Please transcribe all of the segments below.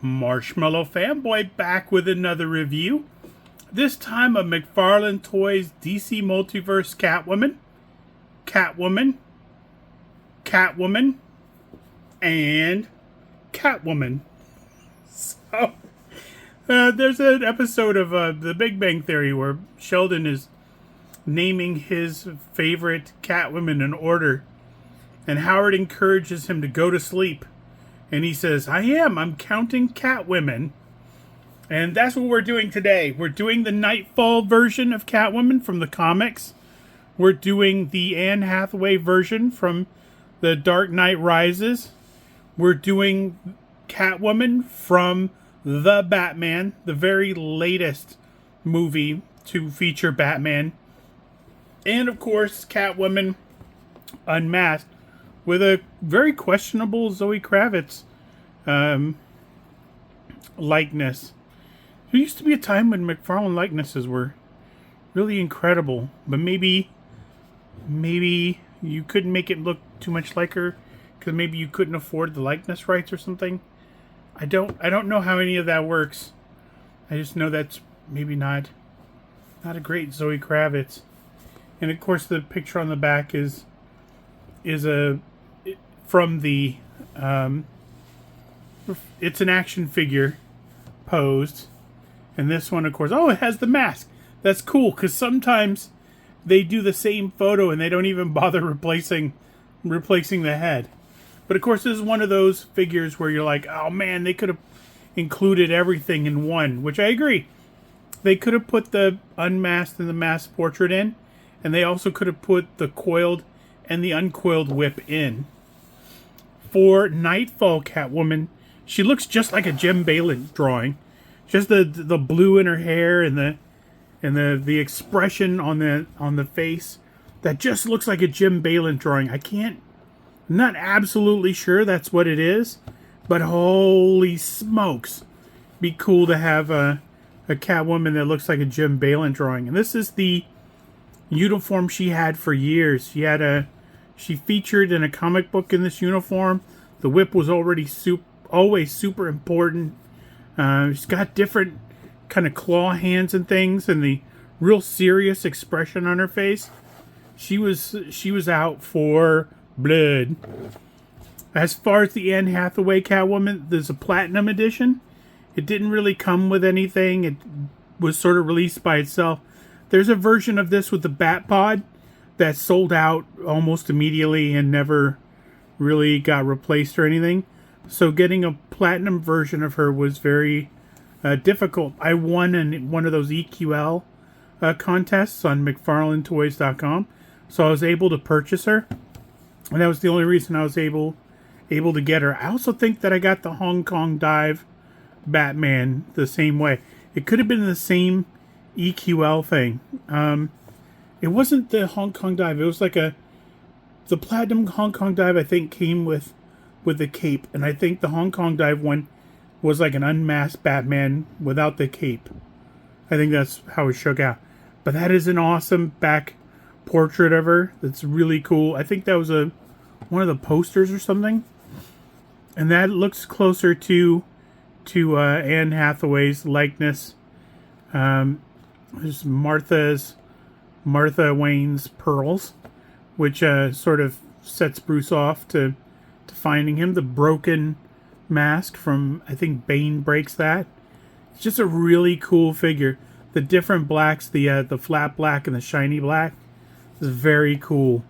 Marshmallow Fanboy back with another review. This time of McFarlane Toys DC Multiverse Catwoman, and Catwoman. So, there's an episode of The Big Bang Theory where Sheldon is naming his favorite Catwoman in order, and Howard encourages him to go to sleep. And he says, I'm counting Catwomen. And that's what we're doing today. We're doing the Knightfall version of Catwoman from the comics. We're doing the Anne Hathaway version from The Dark Knight Rises. We're doing Catwoman from The Batman, the very latest movie to feature Batman. And of course, Catwoman Unmasked, with a very questionable Zoe Kravitz likeness. There used to be a time when McFarlane likenesses were really incredible, but maybe you couldn't make it look too much like her because maybe you couldn't afford the likeness rights or something. I don't know how any of that works. I just know that's maybe not a great Zoe Kravitz. And of course, the picture on the back is from the it's an action figure posed, and this one, of course, it has the mask. That's cool, because sometimes they do the same photo and they don't even bother replacing the head. But of course, this is one of those figures where you're like, oh man, they could have included everything in one, which I agree. They could have put the unmasked and the masked portrait in, and they also could have put the coiled and the uncoiled whip in. For Knightfall Catwoman, she looks just like a Jim Balent drawing. Just the blue in her hair and the expression on the face that just looks like a Jim Balent drawing. I'm not absolutely sure that's what it is, but holy smokes, be cool to have a Catwoman that looks like a Jim Balent drawing. And this is the uniform she had for years. She featured in a comic book in this uniform. The whip was always super important. She's got different kind of claw hands and things, and the real serious expression on her face. She was out for blood. As far as the Anne Hathaway Catwoman, there's a platinum edition. It didn't really come with anything. It was sort of released by itself. There's a version of this with the Bat Pod that sold out almost immediately and never really got replaced or anything. So getting a platinum version of her was very difficult. I won in one of those EQL contests on McFarlaneToys.com, so I was able to purchase her, and that was the only reason I was able to get her. I also think that I got the Hong Kong Dive Batman the same way. It could have been the same EQL thing. It wasn't the Hong Kong Dive. It was like the Platinum Hong Kong Dive, I think, came with the cape. And I think the Hong Kong Dive one was like an unmasked Batman without the cape. I think that's how it shook out. But that is an awesome back portrait of her. That's really cool. I think that was one of the posters or something. And that looks closer to Anne Hathaway's likeness. There's Martha Wayne's pearls, which sort of sets Bruce off to finding him. The broken mask from, I think, Bane breaks that. It's just a really cool figure. The different blacks, the flat black and the shiny black, is very cool.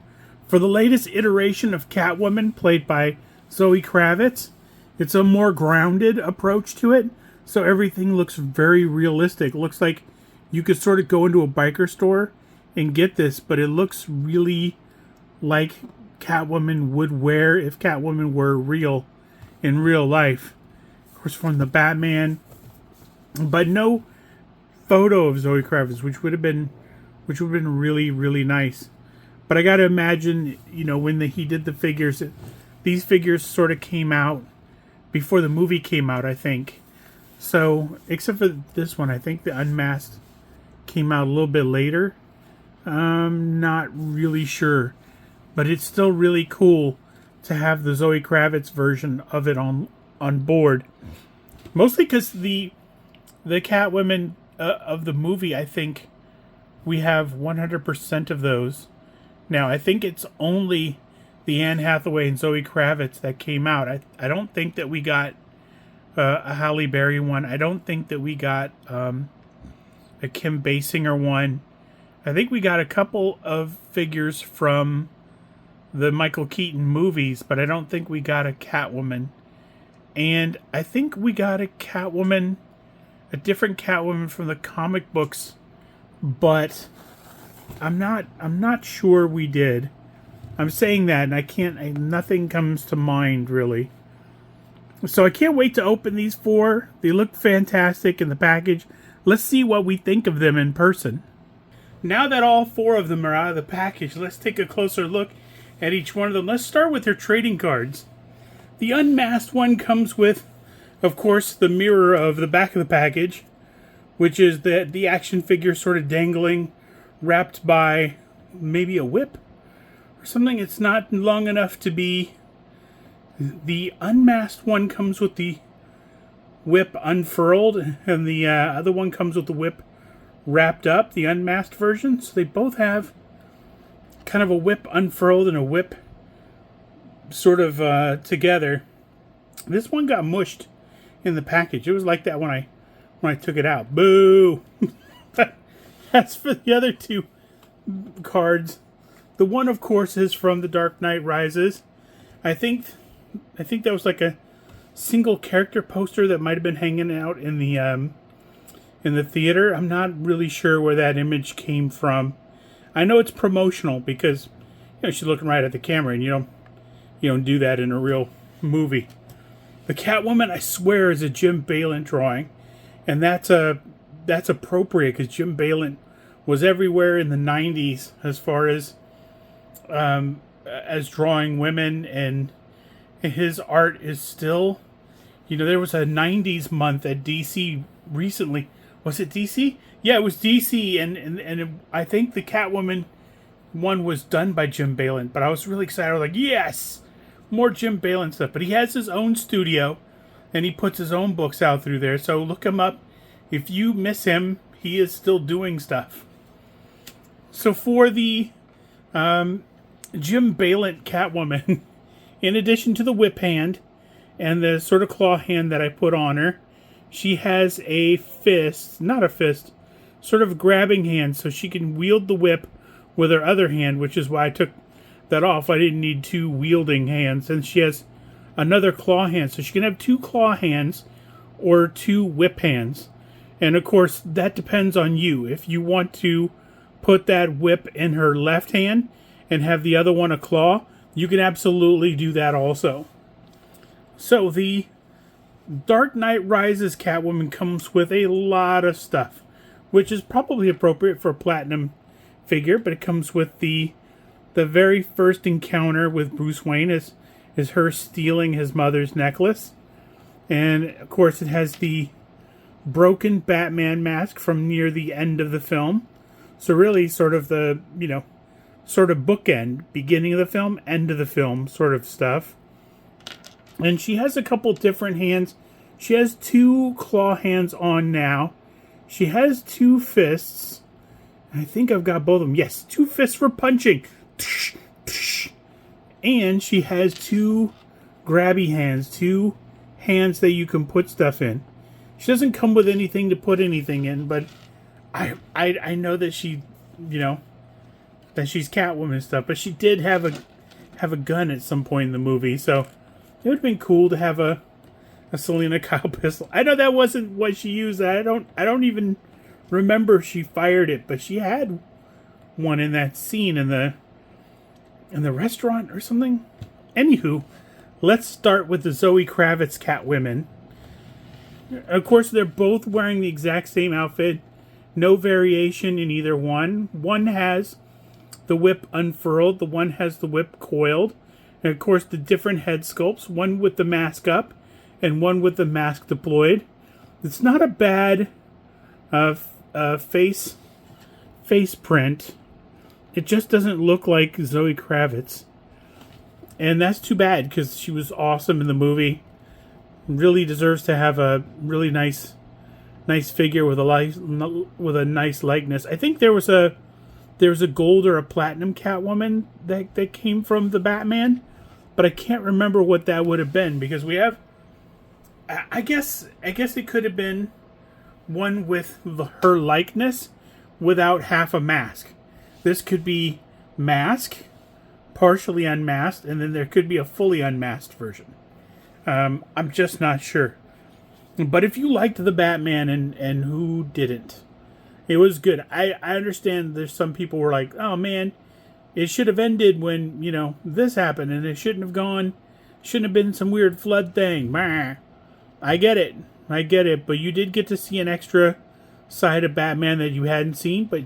For the latest iteration of Catwoman, played by Zoe Kravitz, it's a more grounded approach to it, so everything looks very realistic. It looks like you could sort of go into a biker store and get this, but it looks really like Catwoman would wear if Catwoman were real in real life. Of course, from the Batman, but no photo of Zoe Kravitz, which would have been really, really nice. But I got to imagine, when he did the figures, these figures sort of came out before the movie came out, I think. So, except for this one, I think the Unmasked came out a little bit later. I'm not really sure. But it's still really cool to have the Zoe Kravitz version of it on board. Mostly because the Catwoman of the movie, I think we have 100% of those. Now, I think it's only the Anne Hathaway and Zoe Kravitz that came out. I don't think that we got a Halle Berry one. I don't think that we got a Kim Basinger one. I think we got a couple of figures from the Michael Keaton movies, but I don't think we got a Catwoman. And I think we got a Catwoman, a different Catwoman from the comic books, but I'm not sure we did. I'm saying that, and nothing comes to mind really. So I can't wait to open these 4. They look fantastic in the package. Let's see what we think of them in person. Now that all 4 of them are out of the package, let's take a closer look at each one of them. Let's start with their trading cards. The unmasked one comes with, of course, the mirror of the back of the package, which is the action figure sort of dangling, wrapped by maybe a whip or something. It's not long enough to be. The unmasked one comes with the whip unfurled, and the other one comes with the whip wrapped up, the unmasked version. So they both have kind of a whip unfurled and a whip sort of together. This one got mushed in the package. It was like that when I took it out. Boo! That's for the other 2 cards. The one, of course, is from The Dark Knight Rises. I think that was like a single character poster that might have been hanging out in the theater. I'm not really sure where that image came from. I know it's promotional because she's looking right at the camera, and you don't do that in a real movie. The Catwoman, I swear, is a Jim Balent drawing, and that's appropriate because Jim Balent was everywhere in the 90s as far as drawing women, and his art is still, there was a 90s month at DC recently. Was it DC? Yeah, it was DC, and I think the Catwoman one was done by Jim Balent, but I was really excited. I was like, yes, more Jim Balent stuff. But he has his own studio, and he puts his own books out through there, so look him up. If you miss him, he is still doing stuff. So for the Jim Balent Catwoman, in addition to the whip hand and the sort of claw hand that I put on her, she has a fist, not a fist, sort of grabbing hand so she can wield the whip with her other hand, which is why I took that off. I didn't need 2 wielding hands. And she has another claw hand, so she can have 2 claw hands or 2 whip hands. And of course, that depends on you. If you want to put that whip in her left hand and have the other one a claw, you can absolutely do that also. So the Dark Knight Rises Catwoman comes with a lot of stuff, which is probably appropriate for a platinum figure, but it comes with the very first encounter with Bruce Wayne is her stealing his mother's necklace. And of course it has the broken Batman mask from near the end of the film. So really sort of the, sort of bookend, beginning of the film, end of the film sort of stuff. And she has a couple different hands. She has 2 claw hands on now. She has 2 fists. I think I've got both of them. Yes, 2 fists for punching. And she has 2 grabby hands. 2 hands that you can put stuff in. She doesn't come with anything to put anything in, but I know that she, that she's Catwoman and stuff. But she did have a gun at some point in the movie, so it would have been cool to have a Selina Kyle pistol. I know that wasn't what she used. I don't even remember if she fired it, but she had one in that scene in the restaurant or something. Anywho, let's start with the Zoe Kravitz Catwoman. Of course, they're both wearing the exact same outfit. No variation in either one. One has the whip unfurled. The one has the whip coiled. And of course, the different head sculpts. One with the mask up and one with the mask deployed. It's not a bad face print. It just doesn't look like Zoe Kravitz. And that's too bad because she was awesome in the movie. really deserves to have a really nice figure with a nice likeness. I think there was a gold or a platinum Catwoman that came from the Batman, but I can't remember what that would have been, because we have, I guess it could have been one with her likeness without half a mask. This could be mask, partially unmasked, and then there could be a fully unmasked version. I'm just not sure. But if you liked the Batman, and who didn't, it was good. I understand there's some people were like, oh man, it should have ended when, this happened, and it shouldn't have been some weird flood thing. I get it, but you did get to see an extra side of Batman that you hadn't seen, but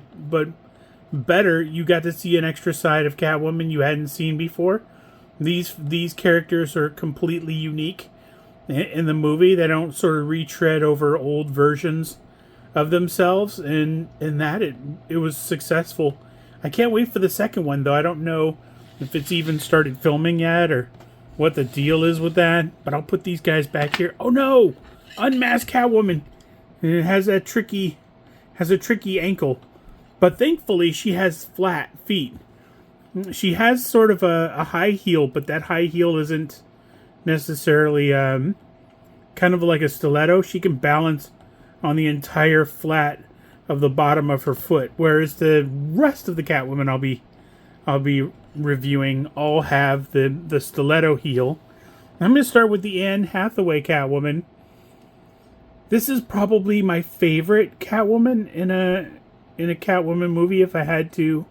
better, you got to see an extra side of Catwoman you hadn't seen before. These characters are completely unique in the movie. They don't sort of retread over old versions of themselves, and that it was successful. I can't wait for the second one, though. I don't know if it's even started filming yet or what the deal is with that, but I'll put these guys back here. Oh no! Unmasked Catwoman! And it has a tricky ankle, but thankfully she has flat feet. She has sort of a high heel, but that high heel isn't necessarily kind of like a stiletto. She can balance on the entire flat of the bottom of her foot, whereas the rest of the Catwoman I'll be reviewing all have the stiletto heel. I'm going to start with the Anne Hathaway Catwoman. This is probably my favorite Catwoman in a Catwoman movie if I had to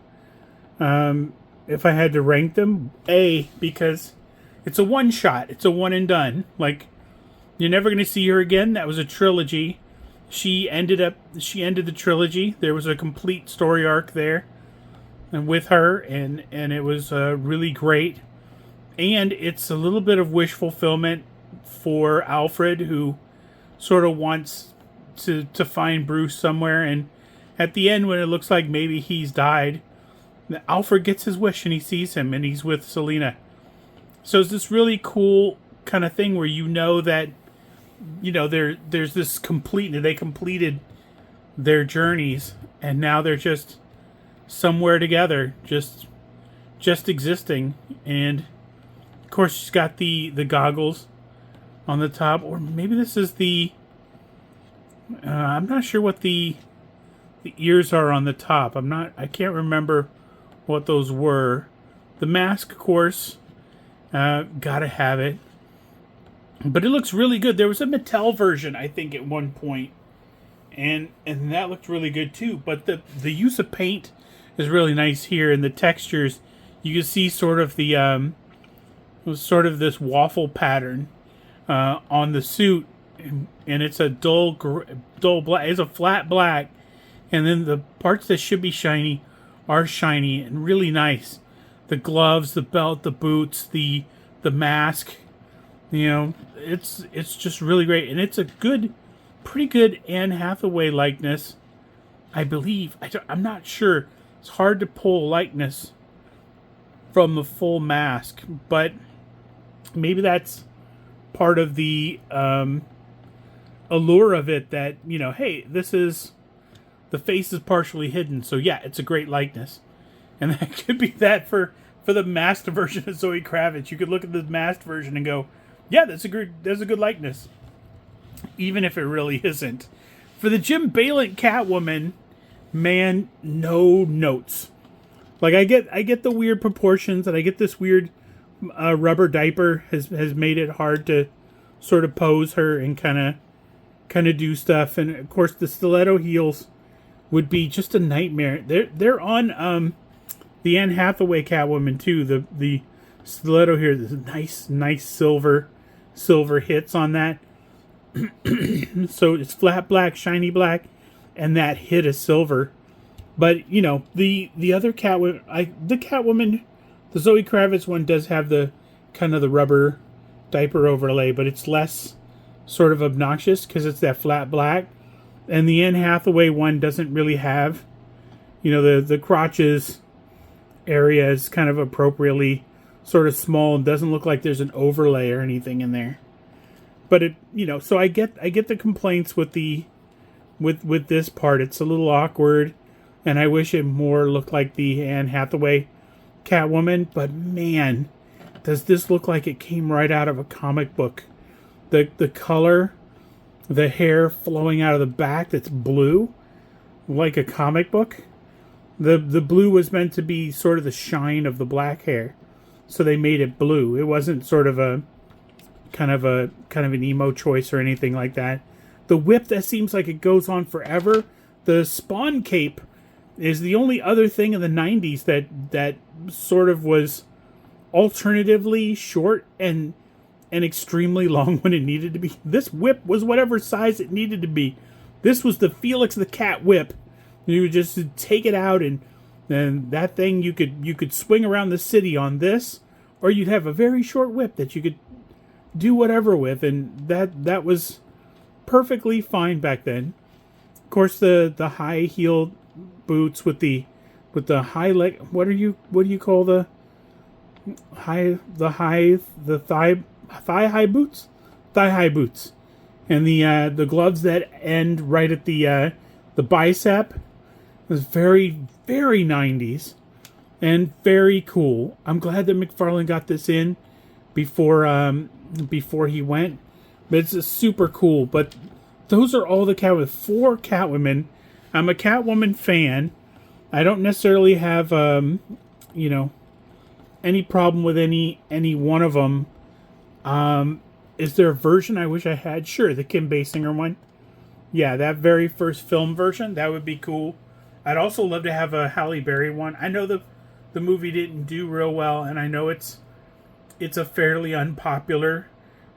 rank them. Because it's a one shot. It's a one and done. Like, you're never going to see her again. That was a trilogy. She ended the trilogy. There was a complete story arc there and with her, and it was really great. And it's a little bit of wish fulfillment for Alfred, who sort of wants to find Bruce somewhere, and at the end, when it looks like maybe he's died, Alfred gets his wish and he sees him and he's with Selina. So it's this really cool kind of thing where that there's this they completed their journeys, and now they're just somewhere together, just existing. And of course she's got the goggles on the top, or maybe this is I'm not sure what the ears are on the top. I can't remember what those were. The mask, of course, gotta have it. But it looks really good. There was a Mattel version, I think, at one point, and that looked really good too. But the use of paint is really nice here, and the textures. You can see sort of this waffle pattern on the suit, and it's a dull black. It's a flat black, and then the parts that should be shiny are shiny and really nice. The gloves, the belt, the boots, the mask. It's just really great, and it's a pretty good Anne Hathaway likeness, I believe. I'm not sure. It's hard to pull likeness from the full mask, but maybe that's part of the allure of it. That hey, the face is partially hidden, so yeah, it's a great likeness, and that could be that for the masked version of Zoe Kravitz. You could look at the masked version and go, yeah, that's a good likeness, even if it really isn't. For the Jim Balent Catwoman, man, no notes. Like, I get the weird proportions, and I get this weird rubber diaper has made it hard to sort of pose her and kind of do stuff. And of course, the stiletto heels would be just a nightmare. They're on the Anne Hathaway Catwoman too. The stiletto here, there's nice silver hits on that. So it's flat black, shiny black, and that hit is silver. But the other Catwoman, the Zoe Kravitz one does have the kind of the rubber diaper overlay, but it's less sort of obnoxious because it's that flat black. And the Anne Hathaway one doesn't really have, the crotches area is kind of appropriately sort of small and doesn't look like there's an overlay or anything in there. But it, so I get the complaints with the with this part. It's a little awkward, and I wish it more looked like the Anne Hathaway Catwoman. But man, does this look like it came right out of a comic book? The color, the hair flowing out of the back that's blue, like a comic book. The blue was meant to be sort of the shine of the black hair, so they made it blue. It wasn't sort of a kind of an emo choice or anything like that. The whip that seems like it goes on forever. The Spawn cape is the only other thing in the 90s that sort of was alternatively short and extremely long when it needed to be. This whip was whatever size it needed to be. This was the Felix the Cat whip. You would just take it out, and then that thing you could swing around the city on this, or you'd have a very short whip that you could do whatever with, and that was perfectly fine back then. Of course, the high heeled boots with the high leg. What do you call the thigh high boots? Thigh high boots, and the gloves that end right at the bicep. It was very, very 90s and very cool. I'm glad that McFarlane got this in before he went. But it's super cool. But those are all the Catwoman. 4 Catwomen. I'm a Catwoman fan. I don't necessarily have any problem with any one of them. Is there a version I wish I had? Sure, the Kim Basinger one. Yeah, that very first film version, that would be cool. I'd also love to have a Halle Berry one. I know the movie didn't do real well, and I know it's a fairly unpopular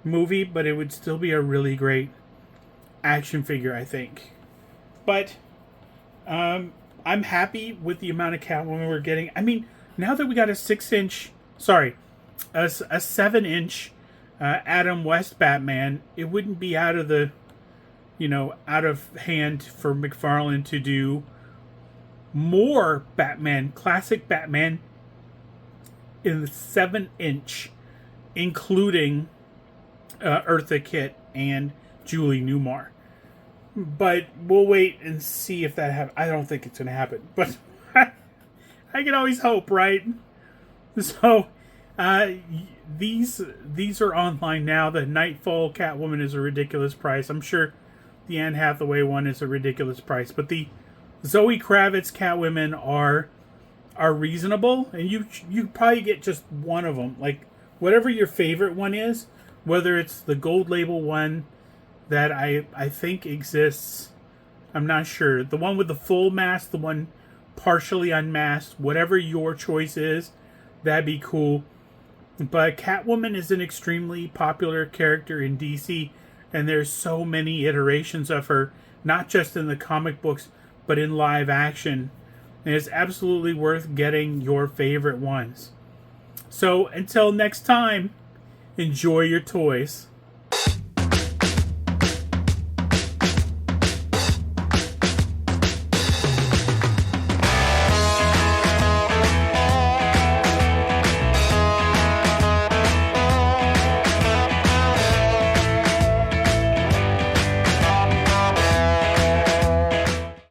movie, but it would still be a really great action figure, I think. But I'm happy with the amount of Catwoman we're getting. I mean, now that we got a 7-inch Adam West Batman, it wouldn't be out of hand for McFarlane to do more Batman, classic Batman, in the 7-inch, including Eartha Kitt and Julie Newmar. But we'll wait and see if that happens. I don't think it's going to happen, but I can always hope, right? So these are online now. The Knightfall Catwoman is a ridiculous price. I'm sure the Anne Hathaway one is a ridiculous price, but the Zoe Kravitz Catwomen are reasonable, and you probably get just one of them. Like, whatever your favorite one is, whether it's the gold label one that I think exists, I'm not sure. The one with the full mask, the one partially unmasked, whatever your choice is, that'd be cool. But Catwoman is an extremely popular character in DC, and there's so many iterations of her, not just in the comic books, but in live action. And it's absolutely worth getting your favorite ones. So until next time, enjoy your toys.